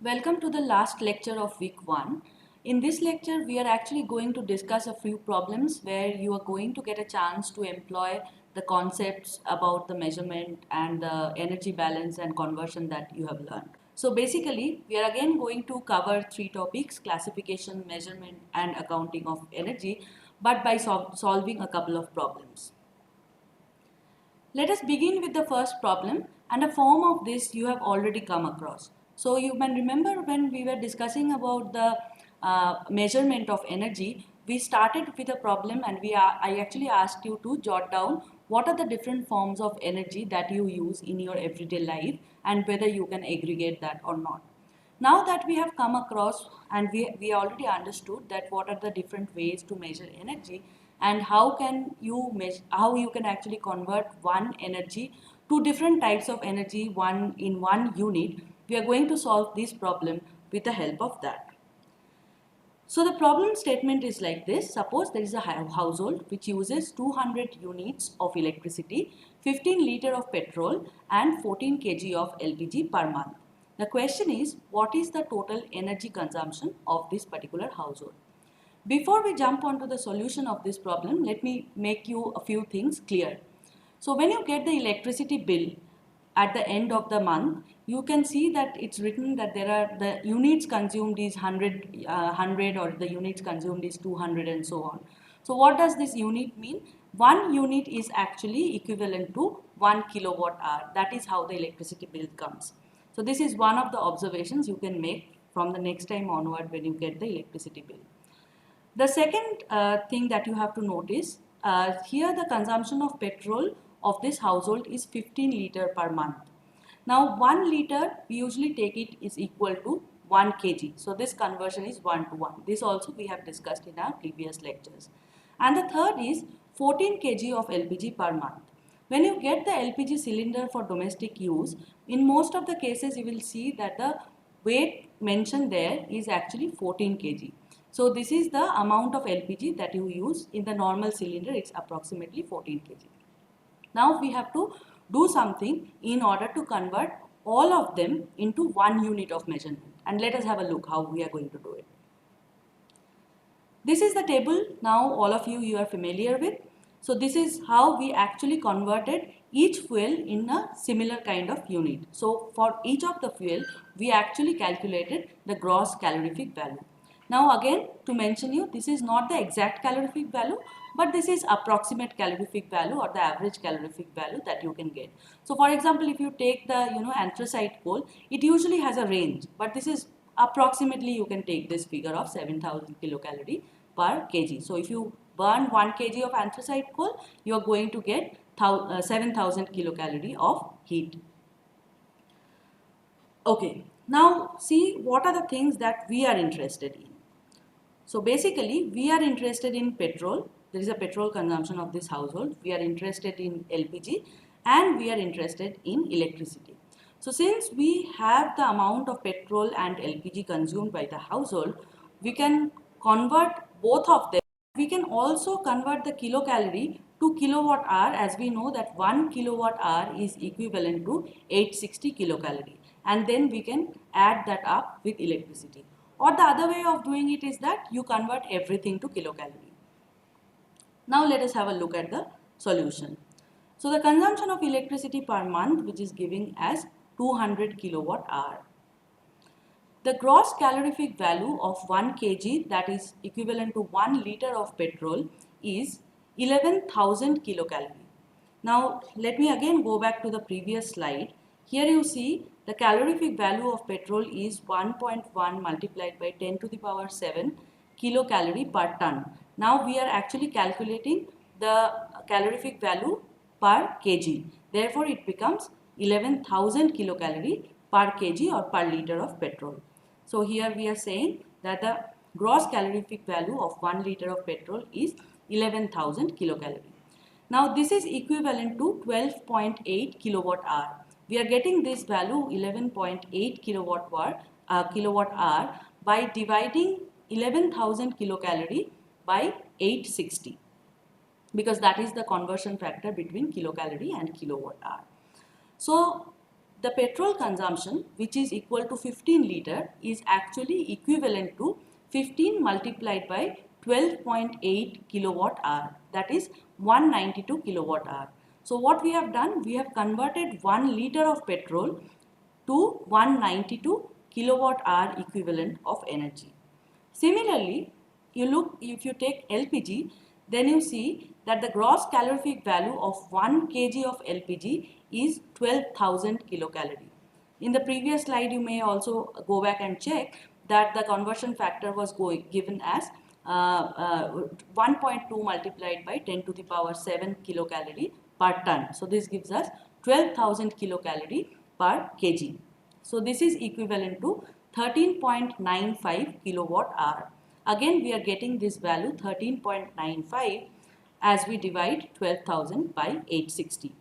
Welcome to the last lecture of week 1. In this lecture, we are actually going to discuss a few problems where you are going to get a chance to employ the concepts about the measurement and the energy balance and conversion that you have learned. So basically, we are again going to cover 3 topics: classification, measurement and accounting of energy, but by solving a couple of problems. Let us begin with the first problem, and a form of this you have already come across. So you can remember when we were discussing about the measurement of energy, we started with a problem and I actually asked you to jot down what are the different forms of energy that you use in your everyday life and whether you can aggregate that or not. Now that we have come across and we already understood that what are the different ways to measure energy and how you can actually convert one energy to different types of energy in one unit, we are going to solve this problem with the help of that. So the problem statement is like this. Suppose there is a household which uses 200 units of electricity, 15 liter of petrol and 14 kg of LPG per month. The question is, what is the total energy consumption of this particular household? Before we jump onto the solution of this problem, let me make you a few things clear. So when you get the electricity bill at the end of the month, you can see that it's written that the units consumed is 100 or the units consumed is 200 and so on. So what does this unit mean? One unit is actually equivalent to 1 kilowatt hour. That is how the electricity bill comes. So this is one of the observations you can make from the next time onward when you get the electricity bill. The second thing that you have to notice, here the consumption of petrol of this household is 15 liter per month. Now 1 liter, we usually take it is equal to 1 kg. So this conversion is 1 to 1. This also we have discussed in our previous lectures. And the third is 14 kg of LPG per month. When you get the LPG cylinder for domestic use, in most of the cases you will see that the weight mentioned there is actually 14 kg. So this is the amount of LPG that you use in the normal cylinder. It's approximately 14 kg. Now we have to do something in order to convert all of them into one unit of measurement. And let us have a look how we are going to do it. This is the table now all of you are familiar with. So this is how we actually converted each fuel in a similar kind of unit. So for each of the fuel, we actually calculated the gross calorific value. Now again, to mention you, this is not the exact calorific value, but this is approximate calorific value or the average calorific value that you can get. So for example, if you take the anthracite coal, it usually has a range, but this is approximately you can take this figure of 7,000 kilocalorie per kg. So if you burn 1 kg of anthracite coal, you are going to get 7,000 kilocalorie of heat. Okay, now see what are the things that we are interested in. So basically, we are interested in petrol. There is a petrol consumption of this household. We are interested in LPG and we are interested in electricity. So since we have the amount of petrol and LPG consumed by the household, we can convert both of them. We can also convert the kilocalorie to kilowatt hour, as we know that 1 kilowatt hour is equivalent to 860 kilocalorie, and then we can add that up with electricity. Or the other way of doing it is that you convert everything to kilocalorie. Now let us have a look at the solution. So the consumption of electricity per month, which is giving as 200 kilowatt hour. The gross calorific value of 1 kg, that is equivalent to 1 liter of petrol, is 11,000 kilocalorie. Now let me again go back to the previous slide. Here you see the calorific value of petrol is 1.1 multiplied by 10 to the power 7 kilocalorie per ton. Now we are actually calculating the calorific value per kg. Therefore it becomes 11,000 kilocalorie per kg or per liter of petrol. So here we are saying that the gross calorific value of 1 liter of petrol is 11,000 kilocalorie. Now this is equivalent to 12.8 kilowatt hour. We are getting this value 11.8 kilowatt hour by dividing 11,000 kilocalorie by 860, because that is the conversion factor between kilocalorie and kilowatt hour. So the petrol consumption, which is equal to 15 liter, is actually equivalent to 15 multiplied by 12.8 kilowatt hour, that is 192 kilowatt hour. So what we have done, we have converted 1 liter of petrol to 192 kilowatt hour equivalent of energy. Similarly, if you take LPG, then you see that the gross calorific value of 1 kg of LPG is 12,000 kilocalorie. In the previous slide, you may also go back and check that the conversion factor was given as 1.2 multiplied by 10 to the power 7 kilocalorie per ton. So this gives us 12,000 kilocalorie per kg. So this is equivalent to 13.95 kilowatt hour. Again, we are getting this value 13.95 as we divide 12,000 by 860.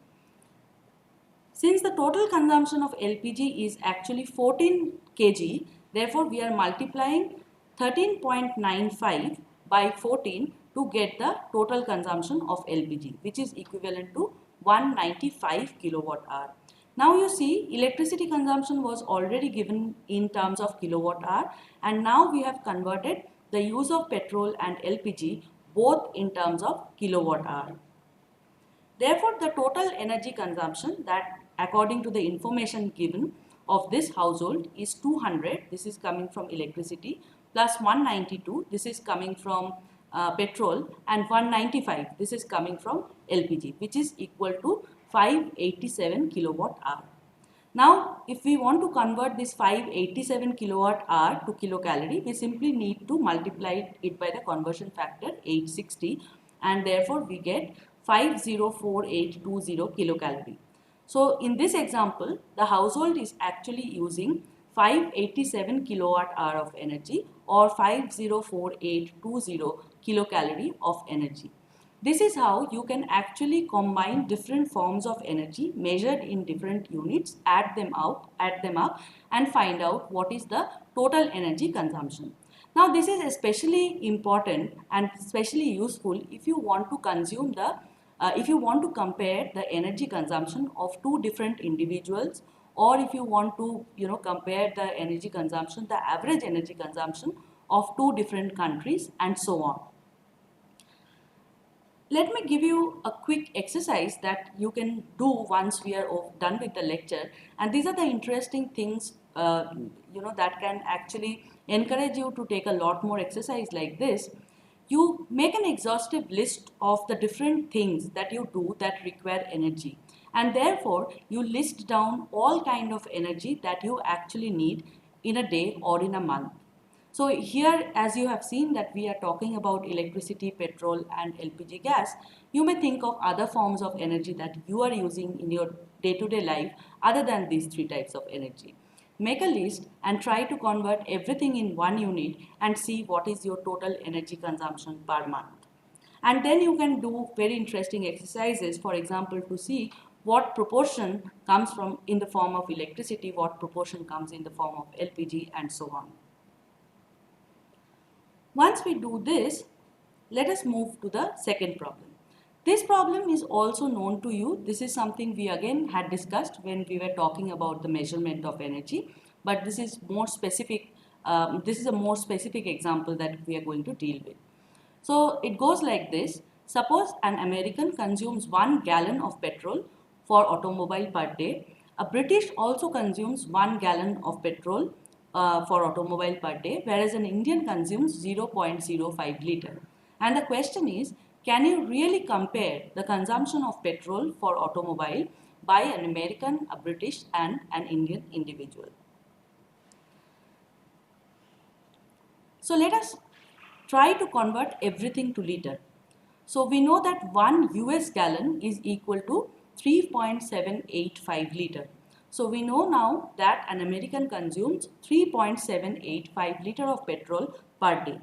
Since the total consumption of LPG is actually 14 kg, therefore we are multiplying 13.95 by 14 to get the total consumption of LPG, which is equivalent to 195 kilowatt hour. Now you see, electricity consumption was already given in terms of kilowatt hour, and now we have converted the use of petrol and LPG both in terms of kilowatt hour. Therefore, the total energy consumption, that according to the information given of this household, is 200, this is coming from electricity, plus 192, this is coming from petrol, and 195, this is coming from LPG, which is equal to 587 kilowatt hour. Now, if we want to convert this 587 kilowatt hour to kilocalorie, we simply need to multiply it by the conversion factor 860, and therefore we get 504820 kilocalorie. So in this example, the household is actually using 587 kilowatt hour of energy or 504820 kilocalorie of energy. This is how you can actually combine different forms of energy measured in different units, add them up and find out what is the total energy consumption. Now this is especially important and especially useful if you want to consume the if you want to compare the energy consumption of two different individuals, or if you want to compare the energy consumption, the average energy consumption of two different countries and so on. Let me give you a quick exercise that you can do once we are done with the lecture, and these are the interesting things that can actually encourage you to take a lot more exercise like this. You make an exhaustive list of the different things that you do that require energy, and therefore you list down all kind of energy that you actually need in a day or in a month. So here, as you have seen that we are talking about electricity, petrol and LPG gas, you may think of other forms of energy that you are using in your day-to-day life other than these three types of energy. Make a list and try to convert everything in one unit and see what is your total energy consumption per month. And then you can do very interesting exercises, for example, to see what proportion comes from in the form of electricity, what proportion comes in the form of LPG and so on. Once we do this, let us move to the second problem. This problem is also known to you. This is something we again had discussed when we were talking about the measurement of energy, but this is more specific. This is a more specific example that we are going to deal with. So it goes like this. Suppose an American consumes 1 gallon of petrol for automobile per day. A British also consumes 1 gallon of petrol for automobile per day, whereas an Indian consumes 0.05 liter. And the question is, can you really compare the consumption of petrol for automobile by an American, a British and an Indian individual? So let us try to convert everything to liter. So we know that 1 US gallon is equal to 3.785 liter. So we know now that an American consumes 3.785 liter of petrol per day.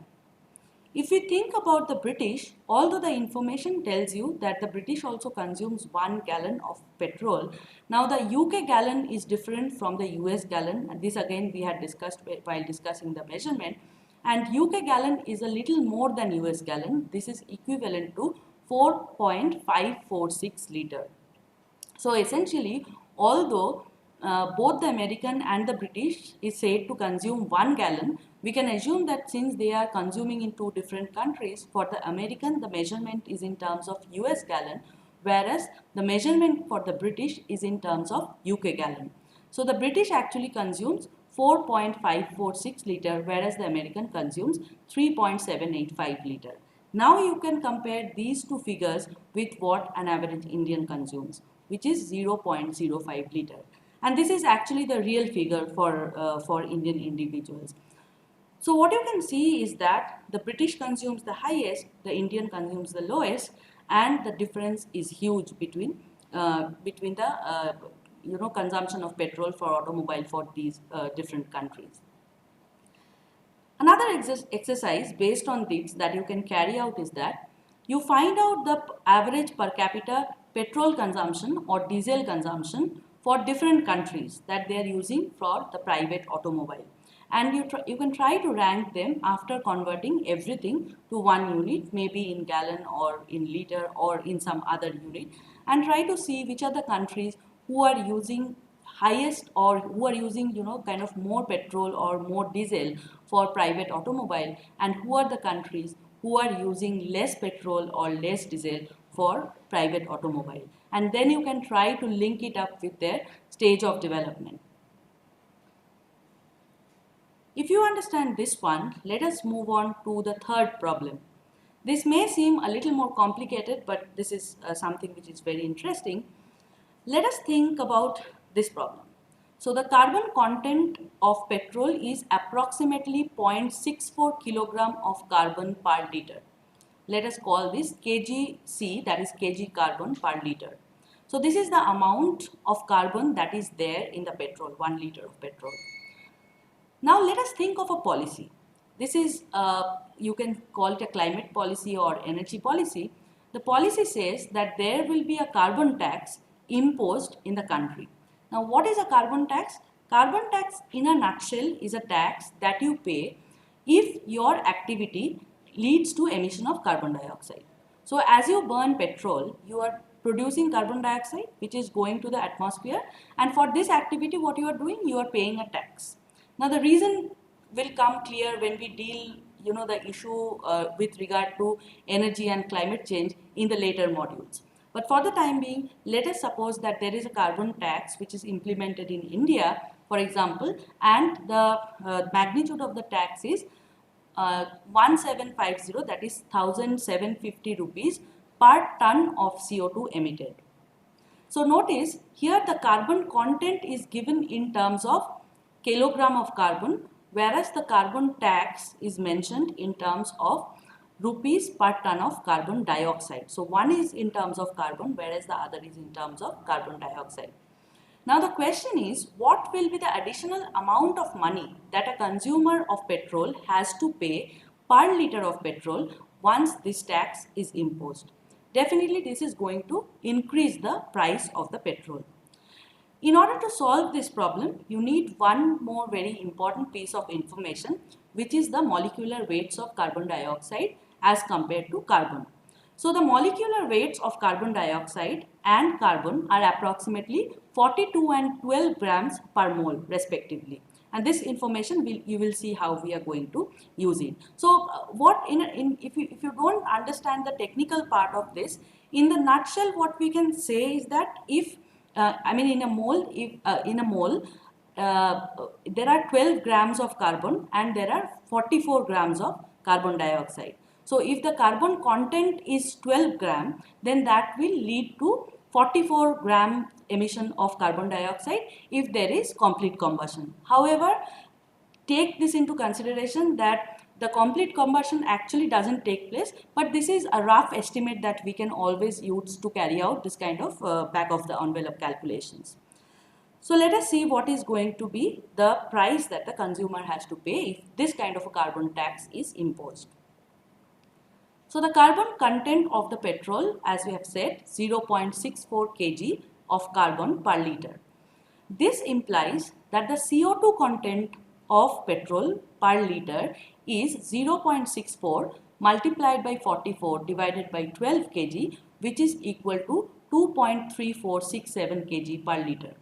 If we think about the British, although the information tells you that the British also consumes 1 gallon of petrol, now the UK gallon is different from the US gallon, and this again we had discussed while discussing the measurement, and UK gallon is a little more than US gallon. This is equivalent to 4.546 liter. So essentially, although both the American and the British is said to consume 1 gallon, we can assume that since they are consuming in two different countries, for the American the measurement is in terms of US gallon, whereas the measurement for the British is in terms of UK gallon. So the British actually consumes 4.546 liter, whereas the American consumes 3.785 liter. Now you can compare these two figures with what an average Indian consumes, which is 0.05 liter. And this is actually the real figure for Indian individuals. So what you can see is that the British consumes the highest, the Indian consumes the lowest, and the difference is huge between the consumption of petrol for automobile for these different countries. Another exercise based on this that you can carry out is that you find out the average per capita petrol consumption or diesel consumption for different countries that they are using for the private automobile. And you can try to rank them after converting everything to one unit, maybe in gallon or in liter or in some other unit, and try to see which are the countries who are using highest or who are using kind of more petrol or more diesel for private automobile, and who are the countries who are using less petrol or less diesel for private automobile. And then you can try to link it up with their stage of development. If you understand this one, let us move on to the third problem. This may seem a little more complicated, but this is something which is very interesting. Let us think about this problem. So the carbon content of petrol is approximately 0.64 kilogram of carbon per liter. Let us call this kgC, that is kg carbon per liter. So this is the amount of carbon that is there in the petrol, 1 liter of petrol. Now let us think of a policy. This is, you can call it a climate policy or energy policy. The policy says that there will be a carbon tax imposed in the country. Now what is a carbon tax? Carbon tax in a nutshell is a tax that you pay if your activity leads to emission of carbon dioxide. So as you burn petrol, you are producing carbon dioxide which is going to the atmosphere, and for this activity what you are doing, you are paying a tax. Now the reason will come clear when we deal the issue with regard to energy and climate change in the later modules. But for the time being, let us suppose that there is a carbon tax which is implemented in India, for example, and the magnitude of the tax is 1750, that is 1750 rupees per ton of CO2 emitted. So notice here the carbon content is given in terms of kilogram of carbon, whereas the carbon tax is mentioned in terms of rupees per ton of carbon dioxide. So one is in terms of carbon, whereas the other is in terms of carbon dioxide. Now the question is, what will be the additional amount of money that a consumer of petrol has to pay per liter of petrol once this tax is imposed? Definitely this is going to increase the price of the petrol. In order to solve this problem, you need one more very important piece of information, which is the molecular weights of carbon dioxide as compared to carbon. So the molecular weights of carbon dioxide and carbon are approximately 42 and 12 grams per mole respectively. And this information you will see how we are going to use it. So if you don't understand the technical part of this, in the nutshell what we can say is that if in a mole, there are 12 grams of carbon and there are 44 grams of carbon dioxide. So if the carbon content is 12 gram, then that will lead to 44 gram emission of carbon dioxide if there is complete combustion. However, take this into consideration that the complete combustion actually doesn't take place, but this is a rough estimate that we can always use to carry out this kind of back of the envelope calculations. So let us see what is going to be the price that the consumer has to pay if this kind of a carbon tax is imposed. So the carbon content of the petrol, as we have said, 0.64 kg of carbon per liter. This implies that the CO2 content of petrol per liter is 0.64 multiplied by 44 divided by 12 kg, which is equal to 2.3467 kg per liter.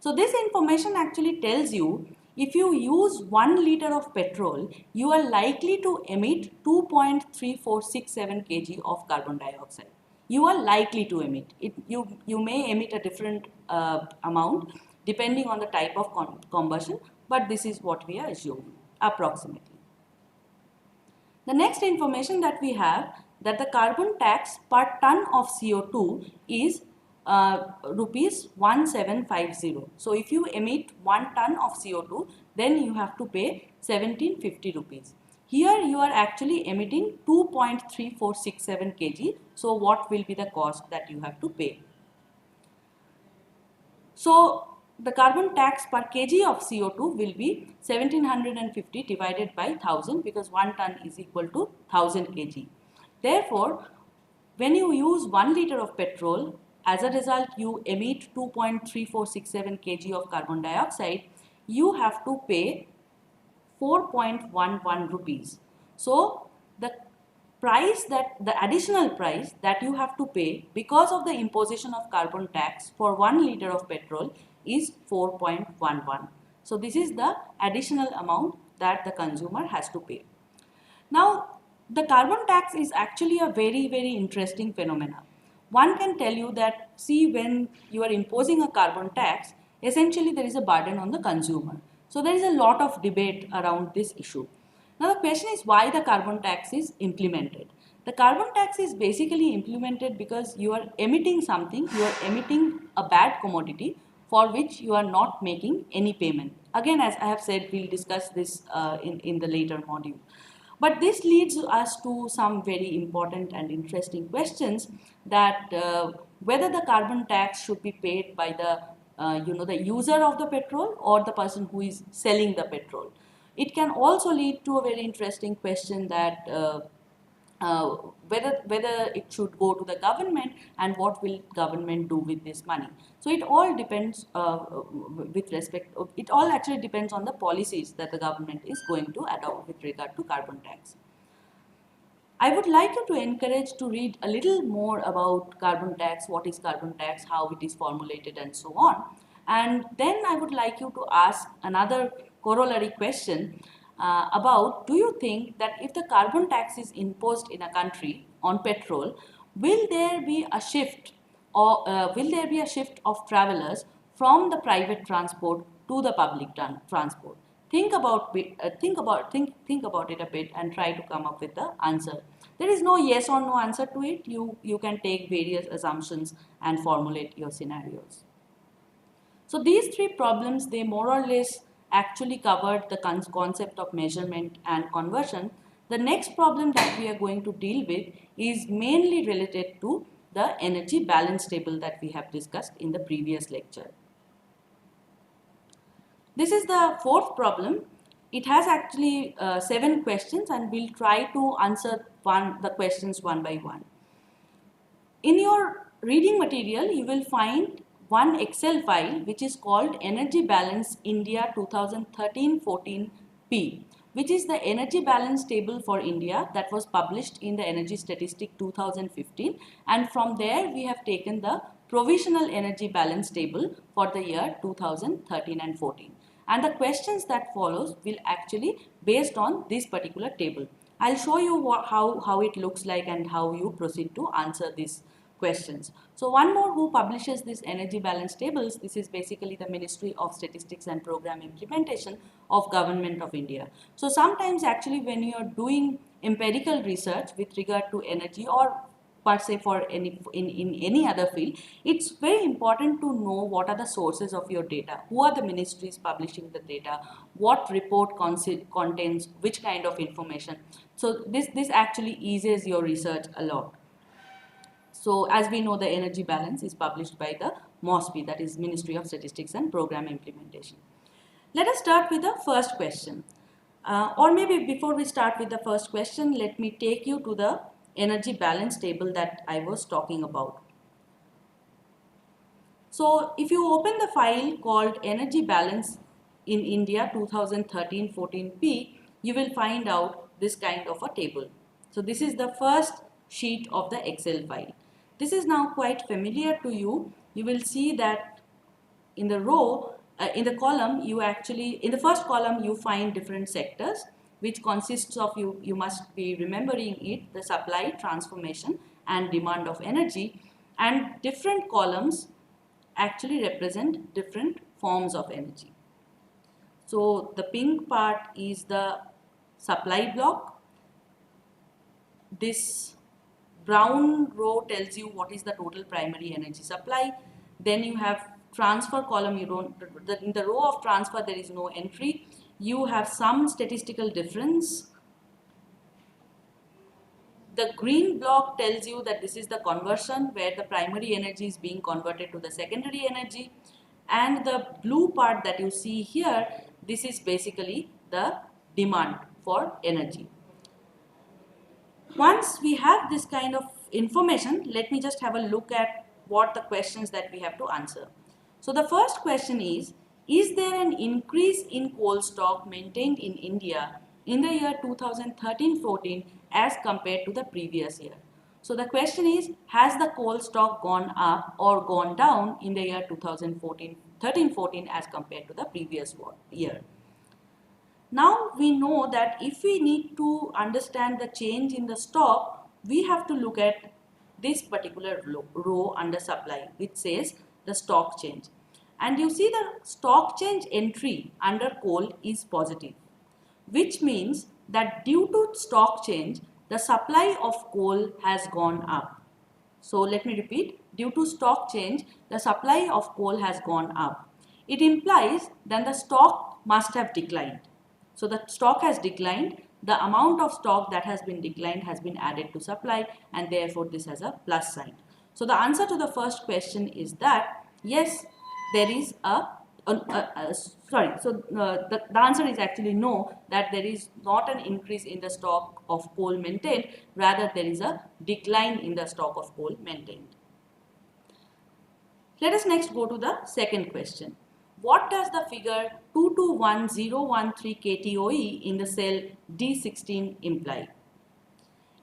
So this information actually tells you if you use 1 liter of petrol, you are likely to emit 2.3467 kg of carbon dioxide. You are likely to emit it. You may emit a different amount depending on the type of combustion, but this is what we are assuming approximately. The next information that we have, that the carbon tax per ton of CO2 is rupees 1750. So if you emit 1 ton of CO2, then you have to pay 1750 rupees. Here you are actually emitting 2.3467 kg. So what will be the cost that you have to pay? So the carbon tax per kg of CO2 will be 1750 divided by 1000, because 1 ton is equal to 1000 kg. Therefore, when you use 1 liter of petrol, as a result you emit 2.3467 kg of carbon dioxide, you have to pay 4.11 rupees. So the additional price that you have to pay because of the imposition of carbon tax for 1 liter of petrol is 4.11. So this is the additional amount that the consumer has to pay. Now, the carbon tax is actually a very, very interesting phenomena. One can tell you that, see, when you are imposing a carbon tax, essentially there is a burden on the consumer. So there is a lot of debate around this issue. Now the question is why the carbon tax is implemented. The carbon tax is basically implemented because you are emitting something, you are emitting a bad commodity for which you are not making any payment. Again, as I have said, we'll discuss this in the later module. But this leads us to some very important and interesting questions, that whether the carbon tax should be paid by the the user of the petrol or the person who is selling the petrol. It can also lead to a very interesting question that whether it should go to the government and what will government do with this money. So it all depends with respect. It all actually depends on the policies that the government is going to adopt with regard to carbon tax. I would like you to encourage to read a little more about carbon tax, what is carbon tax, how it is formulated and so on. And then I would like you to ask another corollary question about, do you think that if the carbon tax is imposed in a country on petrol, will there be a shift, or will there be a shift of travelers from the private transport to the public transport? Think about it a bit and try to come up with the answer. There is no yes or no answer to it. You can take various assumptions and formulate your scenarios. So these three problems, they more or less actually covered the concept of measurement and conversion. The next problem that we are going to deal with is mainly related to the energy balance table that we have discussed in the previous lecture. This is the fourth problem. It has actually 7 questions, and we'll try to answer the questions one by one. In your reading material, you will find one Excel file which is called Energy Balance India 2013-14P, which is the energy balance table for India that was published in the Energy Statistic 2015, and from there we have taken the provisional energy balance table for the year 2013 and 14. And the questions that follows will actually based on this particular table. I'll show you how it looks like and how you proceed to answer these questions. So one more who publishes this energy balance tables, this is basically the Ministry of Statistics and Program Implementation of Government of India. So sometimes actually when you are doing empirical research with regard to energy, or per se for in any other field, it's very important to know what are the sources of your data, who are the ministries publishing the data, what report contains which kind of information. So this actually eases your research a lot. So as we know, the energy balance is published by the MOSPI, that is Ministry of Statistics and Program Implementation. Let us start with the first question. Or maybe before we start with the first question, let me take you to the energy balance table that I was talking about. So if you open the file called Energy Balance in India 2013-14P, you will find out this kind of a table. So this is the first sheet of the Excel file. This is now quite familiar to you. You will see that in the row in the column you actually, in the first column you find different sectors which consists of, you must be remembering it, the supply, transformation and demand of energy, and different columns actually represent different forms of energy. So the pink part is the supply block. This brown row tells you what is the total primary energy supply. Then you have transfer column, you don't, in the row of transfer there is no entry. You have some statistical difference. The green block tells you that this is the conversion where the primary energy is being converted to the secondary energy. And the blue part that you see here, this is basically the demand for energy. Once we have this kind of information, let me just have a look at what the questions that we have to answer. So the first question is there an increase in coal stock maintained in India in the year 2013-14 as compared to the previous year? So the question is, has the coal stock gone up or gone down in the year 2013-14 as compared to the previous year? Now we know that if we need to understand the change in the stock, we have to look at this particular row under supply, which says the stock change. And you see the stock change entry under coal is positive, which means that due to stock change, the supply of coal has gone up. So let me repeat, due to stock change, the supply of coal has gone up. It implies that the stock must have declined. So the stock has declined, the amount of stock that has been declined has been added to supply, and therefore this has a plus sign. So the answer to the first question is that yes, there is the answer is actually no, that there is not an increase in the stock of coal maintained, rather there is a decline in the stock of coal maintained. Let us next go to the second question. What does the figure 221013 kToE in the cell D16 imply?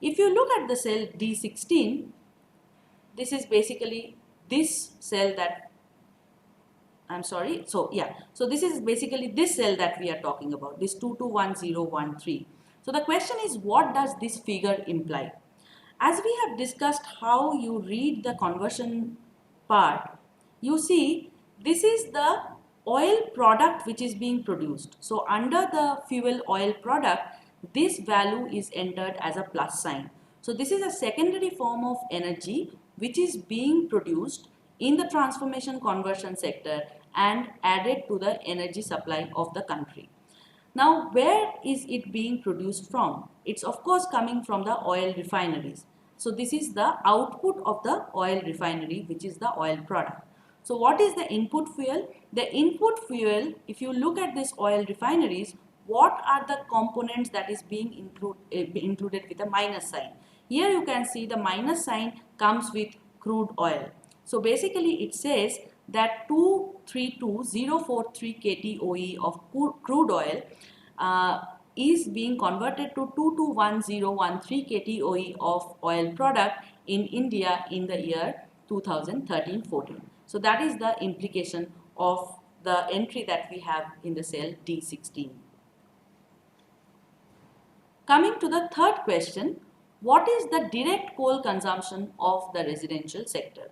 If you look at the cell D16, this is basically this cell that, so this is basically this cell that we are talking about, this 221013. So the question is, what does this figure imply? As we have discussed how you read the conversion part, you see this is the oil product which is being produced. So under the fuel oil product, this value is entered as a plus sign. So this is a secondary form of energy which is being produced in the transformation conversion sector and added to the energy supply of the country. Now, where is it being produced from? It's of course coming from the oil refineries. So this is the output of the oil refinery, which is the oil product. So what is the input fuel? The input fuel, if you look at this oil refineries, what are the components that is being included with a minus sign? Here you can see the minus sign comes with crude oil. So basically it says that 232043 kToE of crude oil is being converted to 221013 kToE of oil product in India in the year 2013-14. So that is the implication of the entry that we have in the cell D16. Coming to the third question, what is the direct coal consumption of the residential sector?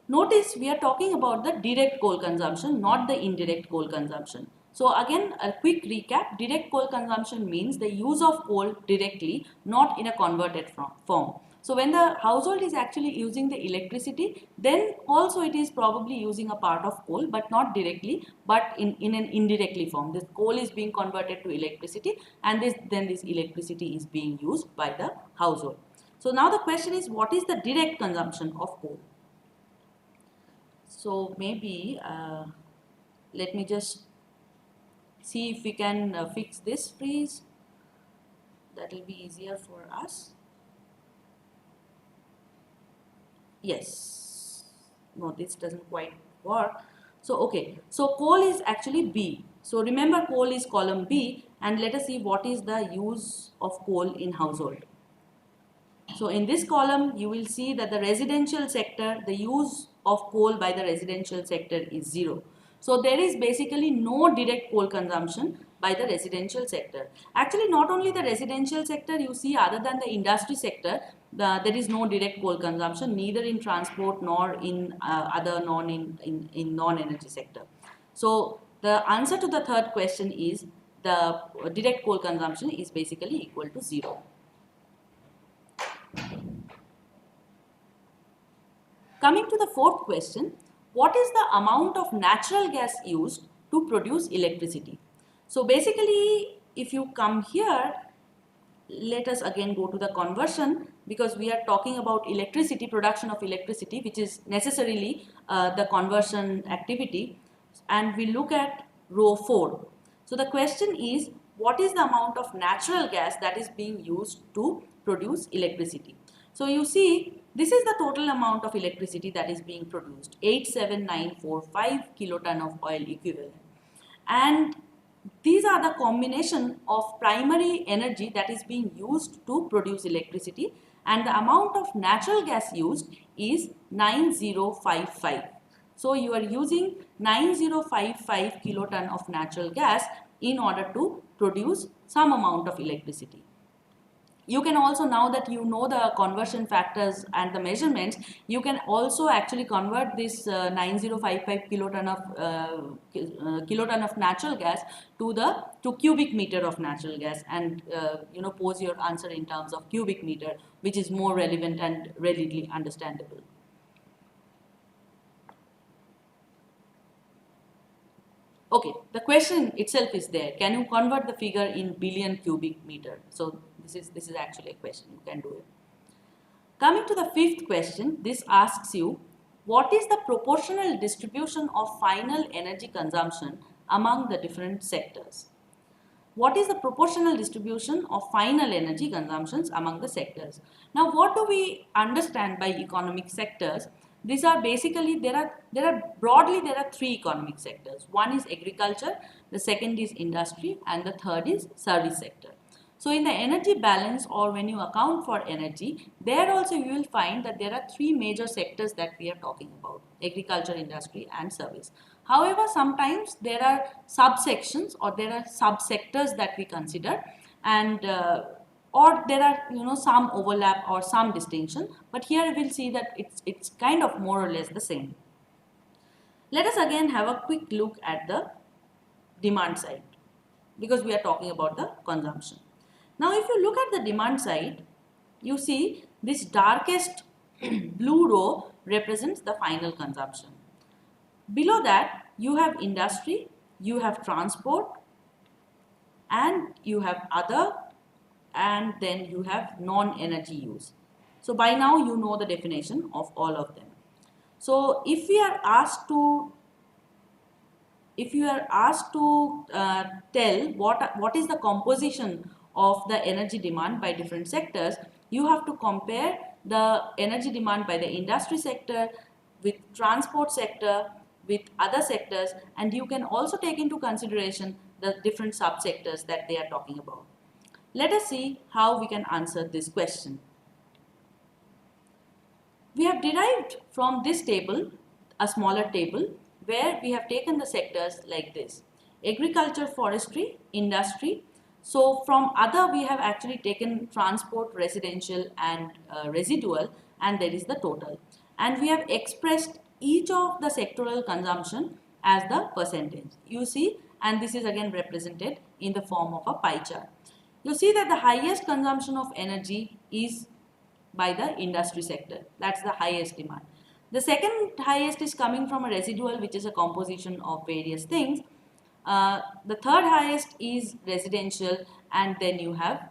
Notice we are talking about the direct coal consumption, not the indirect coal consumption. So again, a quick recap, direct coal consumption means the use of coal directly, not in a converted form. So when the household is actually using the electricity, then also it is probably using a part of coal, but not directly, but in an indirectly form. This coal is being converted to electricity, and then this electricity is being used by the household. So now the question is, what is the direct consumption of coal? So maybe let me just see if we can fix this freeze. That will be easier for us. Yes, no, this doesn't quite work. So okay, so coal is actually B. So remember, coal is column B, and let us see what is the use of coal in household. So in this column you will see that the residential sector, the use of coal by the residential sector is 0. So there is basically no direct coal consumption by the residential sector. Actually, not only the residential sector, you see, other than the industry sector, there is no direct coal consumption, neither in transport nor in other in non-energy sector. So the answer to the third question is the direct coal consumption is basically equal to 0. Coming to the fourth question, what is the amount of natural gas used to produce electricity? So basically, if you come here, let us again go to the conversion, because we are talking about electricity, production of electricity, which is necessarily the conversion activity, and we look at row 4. So the question is, what is the amount of natural gas that is being used to produce electricity? So you see, this is the total amount of electricity that is being produced, 87945 kiloton of oil equivalent. And these are the combination of primary energy that is being used to produce electricity, and the amount of natural gas used is 9055. So you are using 9055 kiloton of natural gas in order to produce some amount of electricity. You can also, now that you know the conversion factors and the measurements, you can also actually convert this 9055 kiloton of natural gas to cubic meter of natural gas, and pose your answer in terms of cubic meter, which is more relevant and readily understandable. Okay, the question itself is there. Can you convert the figure in billion cubic meter? So this is actually a question. You can do it. Coming to the fifth question, this asks you, what is the proportional distribution of final energy consumption among the different sectors? What is the proportional distribution of final energy consumptions among the sectors? Now, what do we understand by economic sectors? These are basically, there are three economic sectors. One is agriculture, the second is industry, and the third is service sector. So in the energy balance, or when you account for energy, there also you will find that there are three major sectors that we are talking about: agriculture, industry, and service. However, sometimes there are subsections or there are subsectors that we consider, and or there are some overlap or some distinction, but here we will see that it's kind of more or less the same. Let us again have a quick look at the demand side, because we are talking about the consumption. Now if you look at the demand side, you see this darkest blue row represents the final consumption. Below that you have industry, you have transport, and you have other, and then you have non-energy use. So by now you know the definition of all of them. So if you are asked to tell what is the composition of the energy demand by different sectors, you have to compare the energy demand by the industry sector with transport sector with other sectors, and you can also take into consideration the different subsectors that they are talking about. Let us see how we can answer this question. We have derived from this table a smaller table where we have taken the sectors like this: agriculture, forestry, industry. So from other we have actually taken transport, residential, and residual, and there is the total. And we have expressed each of the sectoral consumption as the percentage. You see, and this is again represented in the form of a pie chart. You see that the highest consumption of energy is by the industry sector. That's the highest demand. The second highest is coming from a residual, which is a composition of various things. The third highest is residential, and then you have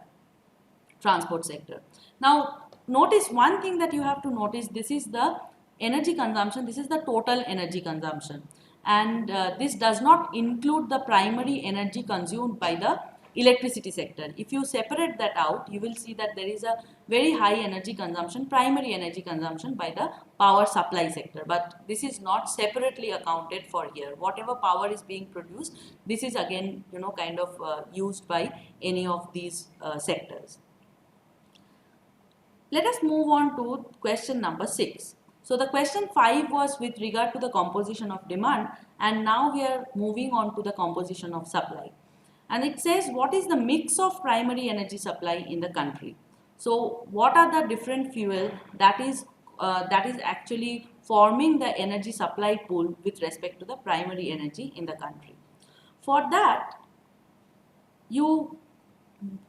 transport sector. Now notice one thing that you have to notice: this is the energy consumption, this is the total energy consumption, and this does not include the primary energy consumed by the electricity sector. If you separate that out, you will see that there is a very high energy consumption, primary energy consumption, by the power supply sector, but this is not separately accounted for here. Whatever power is being produced, this is again kind of used by any of these sectors. Let us move on to question number 6. So the question 5 was with regard to the composition of demand, and now we are moving on to the composition of supply. And it says what is the mix of primary energy supply in the country. So what are the different fuel that is actually forming the energy supply pool with respect to the primary energy in the country. For that, you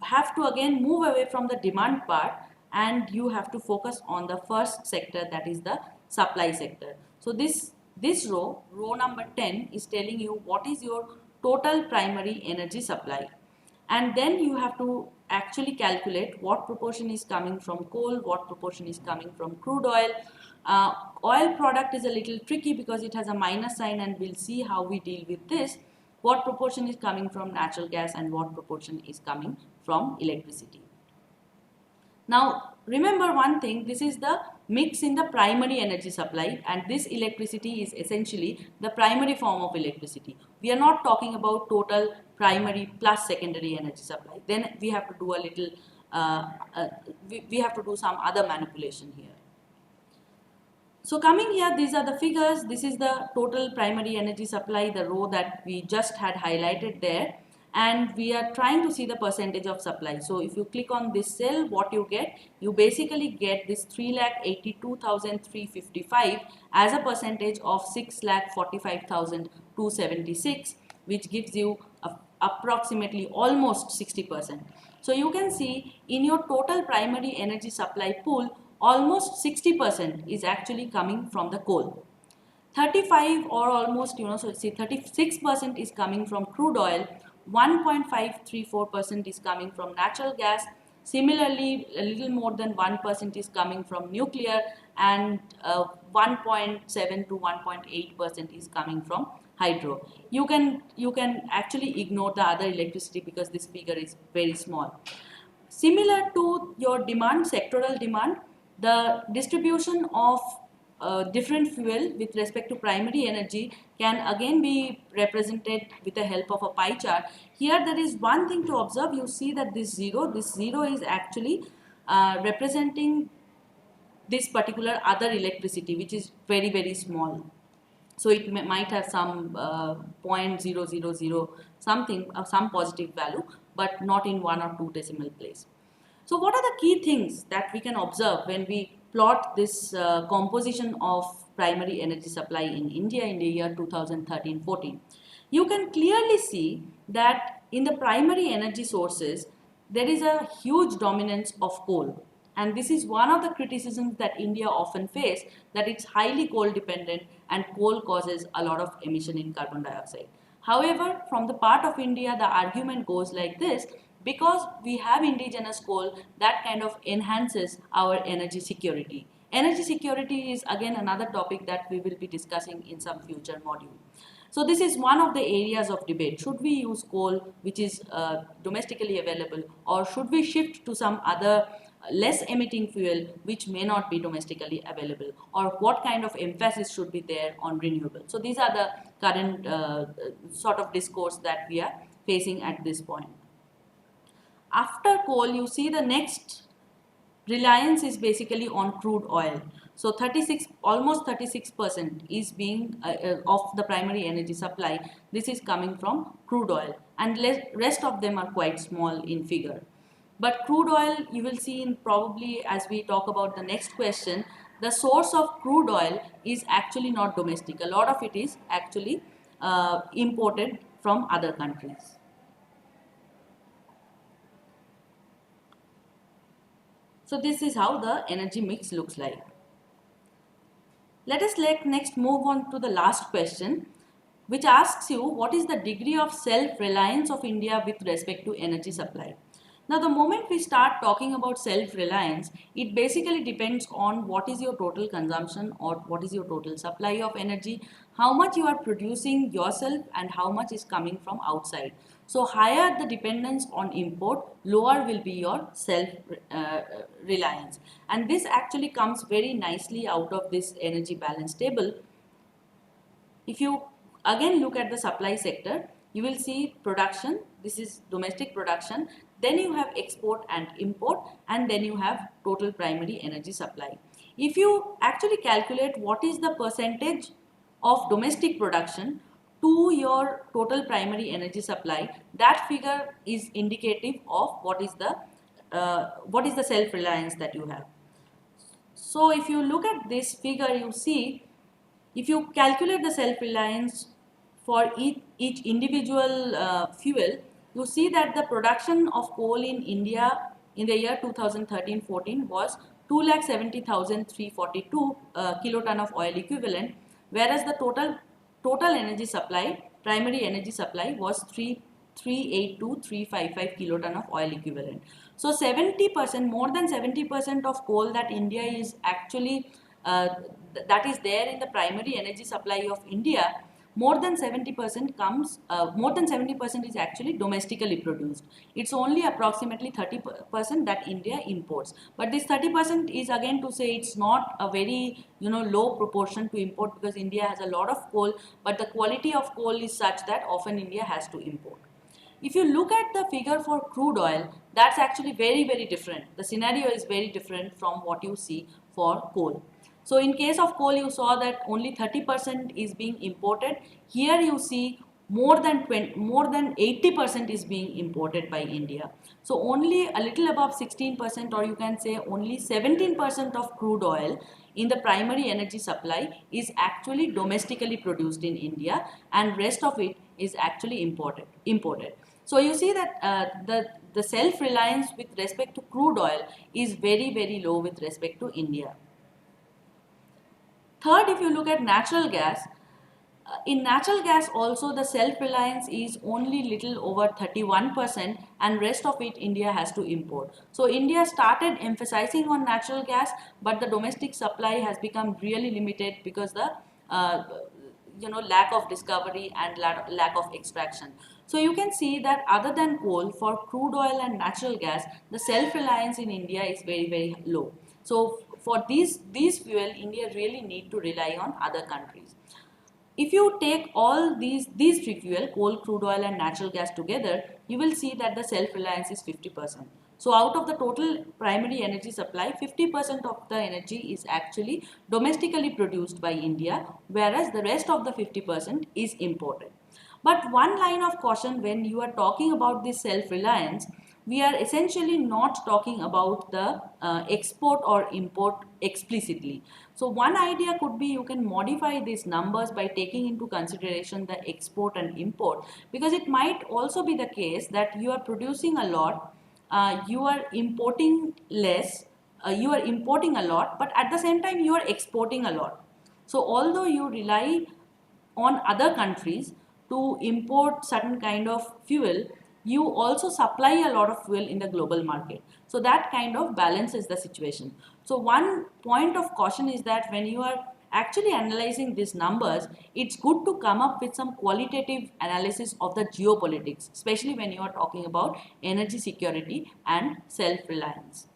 have to again move away from the demand part and you have to focus on the first sector, that is the supply sector. So this row number 10 is telling you what is your total primary energy supply, and then you have to actually calculate what proportion is coming from coal, what proportion is coming from crude oil. Oil product is a little tricky because it has a minus sign, and we'll see how we deal with this. What proportion is coming from natural gas and what proportion is coming from electricity. Now remember one thing, this is the mix in the primary energy supply, and this electricity is essentially the primary form of electricity. We are not talking about total primary plus secondary energy supply. Then we have to do a little, we have to do some other manipulation here. So coming here, these are the figures. This is the total primary energy supply, the row that we just had highlighted there. And we are trying to see the percentage of supply. So if you click on this cell, what you get? You basically get this 3,82,355 as a percentage of 6,45,276, which gives you approximately almost 60%. So you can see in your total primary energy supply pool, almost 60% is actually coming from the coal. 35 or almost, so see 36% is coming from crude oil, 1.534% is coming from natural gas, similarly a little more than 1% is coming from nuclear, and 1.7 to 1.8% is coming from hydro. You can actually ignore the other electricity because this figure is very small. Similar to your demand, sectoral demand, the distribution of different fuel with respect to primary energy can again be represented with the help of a pie chart. Here there is one thing to observe. You see that this zero is actually representing this particular other electricity, which is very, very small. So it might have some 0.000 something, some positive value, but not in 1 or 2 decimal place. So what are the key things that we can observe when we plot this composition of primary energy supply in India in the year 2013-14? You can clearly see that in the primary energy sources, there is a huge dominance of coal. And this is one of the criticisms that India often face, that it's highly coal dependent and coal causes a lot of emission in carbon dioxide. However, from the part of India, the argument goes like this: because we have indigenous coal, that kind of enhances our energy security. Energy security is again another topic that we will be discussing in some future module. So this is one of the areas of debate. Should we use coal, which is domestically available, or should we shift to some other less emitting fuel which may not be domestically available, or what kind of emphasis should be there on renewable? So these are the current sort of discourse that we are facing at this point. After coal, you see the next reliance is basically on crude oil. So almost 36% is being of the primary energy supply. This is coming from crude oil, and rest of them are quite small in figure. But crude oil, you will see in probably as we talk about the next question, the source of crude oil is actually not domestic. A lot of it is actually imported from other countries. So this is how the energy mix looks like. Let us next move on to the last question, which asks you what is the degree of self-reliance of India with respect to energy supply. Now, the moment we start talking about self-reliance, it basically depends on what is your total consumption or what is your total supply of energy, how much you are producing yourself and how much is coming from outside. So, higher the dependence on import, lower will be your self-reliance. And this actually comes very nicely out of this energy balance table. If you again look at the supply sector, you will see production. This is domestic production. Then you have export and import, and then you have total primary energy supply. If you actually calculate what is the percentage of domestic production to your total primary energy supply, that figure is indicative of what is the self-reliance that you have. So if you look at this figure, you see, if you calculate the self-reliance for each individual fuel, you see that the production of coal in India in the year 2013-14 was 2,70,342 kiloton of oil equivalent, whereas the total energy supply, primary energy supply, was 382,355 kiloton of oil equivalent. So 70%, more than 70% of coal that India is actually that is there in the primary energy supply of India, more than 70% more than 70% is actually domestically produced. It's only approximately 30% that India imports. But this 30% is, again, to say, it's not a very low proportion to import, because India has a lot of coal, but the quality of coal is such that often India has to import. If you look at the figure for crude oil, that's actually very, very different. The scenario is very different from what you see for coal. So in case of coal, you saw that only 30% is being imported. Here you see more than 80% is being imported by India. So only a little above 16%, or you can say only 17% of crude oil in the primary energy supply is actually domestically produced in India, and rest of it is actually imported. So you see that the self-reliance with respect to crude oil is very, very low with respect to India. Third, if you look at natural gas, in natural gas also the self-reliance is only little over 31%, and rest of it India has to import. So India started emphasizing on natural gas, but the domestic supply has become really limited because the lack of discovery and lack of extraction. So you can see that other than coal, for crude oil and natural gas, the self-reliance in India is very, very low. So for these fuel, India really need to rely on other countries. If you take all these three fuel, coal, crude oil and natural gas together, you will see that the self-reliance is 50%. So out of the total primary energy supply, 50% of the energy is actually domestically produced by India, whereas the rest of the 50% is imported. But one line of caution when you are talking about this self-reliance, we are essentially not talking about the export or import explicitly. So one idea could be you can modify these numbers by taking into consideration the export and import, because it might also be the case that you are producing a lot, you are importing less, you are importing a lot, but at the same time you are exporting a lot. So although you rely on other countries to import certain kind of fuel, you also supply a lot of fuel in the global market. So that kind of balances the situation. So one point of caution is that when you are actually analyzing these numbers, it's good to come up with some qualitative analysis of the geopolitics, especially when you are talking about energy security and self-reliance.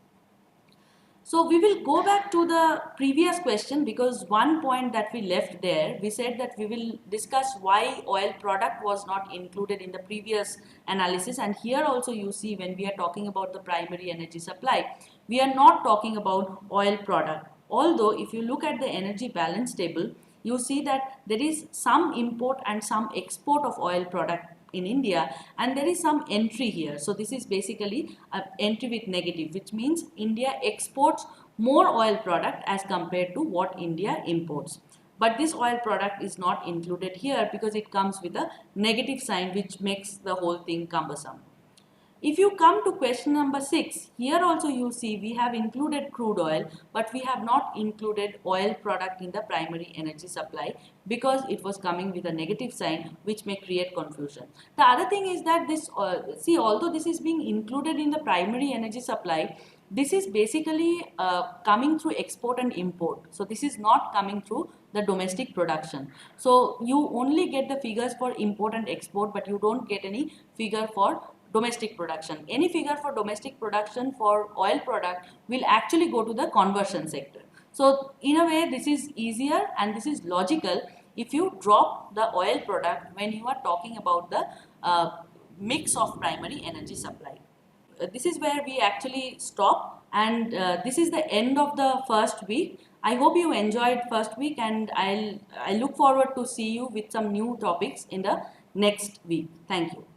So we will go back to the previous question, because one point that we left there, we said that we will discuss why oil product was not included in the previous analysis. And here also you see, when we are talking about the primary energy supply, we are not talking about oil product. Although if you look at the energy balance table, you see that there is some import and some export of oil product in India, and there is some entry here. So this is basically an entry with negative, which means India exports more oil product as compared to what India imports. But this oil product is not included here because it comes with a negative sign, which makes the whole thing cumbersome. If you come to question number 6, here also you see we have included crude oil, but we have not included oil product in the primary energy supply because it was coming with a negative sign, which may create confusion. The other thing is that this, although this is being included in the primary energy supply, this is basically coming through export and import. So this is not coming through the domestic production. So you only get the figures for import and export, but you don't get any figure for domestic production. Any figure for domestic production for oil product will actually go to the conversion sector. So in a way, this is easier and this is logical if you drop the oil product when you are talking about the mix of primary energy supply. This is where we actually stop, And this is the end of the first week. I hope you enjoyed first week, and I look forward to see you with some new topics in the next week. Thank you.